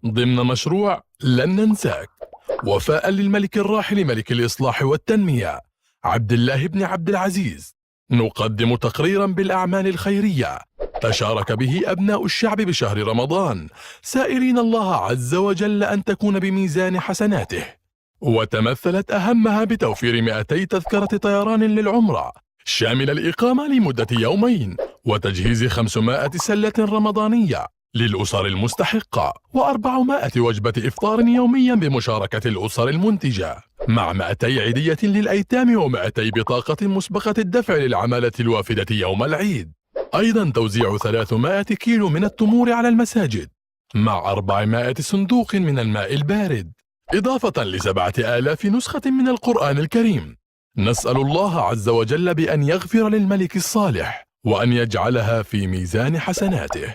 ضمن مشروع لن ننساك، وفاء للملك الراحل ملك الإصلاح والتنمية عبد الله بن عبد العزيز، نقدم تقريرا بالأعمال الخيرية تشارك به أبناء الشعب بشهر رمضان، سائلين الله عز وجل أن تكون بميزان حسناته، وتمثلت أهمها بتوفير 200 تذكرة طيران للعمرة شامل الإقامة لمدة يومين، وتجهيز 500 سلة رمضانية للأسر المستحقة، و400 وجبة إفطار يوميا بمشاركة الأسر المنتجة، مع 200 عيدية للأيتام و200 بطاقة مسبقة الدفع للعمالة الوافدة يوم العيد. أيضا توزيع 300 كيلو من التمور على المساجد، مع 400 صندوق من الماء البارد، إضافة ل7,000 نسخة من القرآن الكريم. نسأل الله عز وجل بأن يغفر للملك الصالح وأن يجعلها في ميزان حسناته.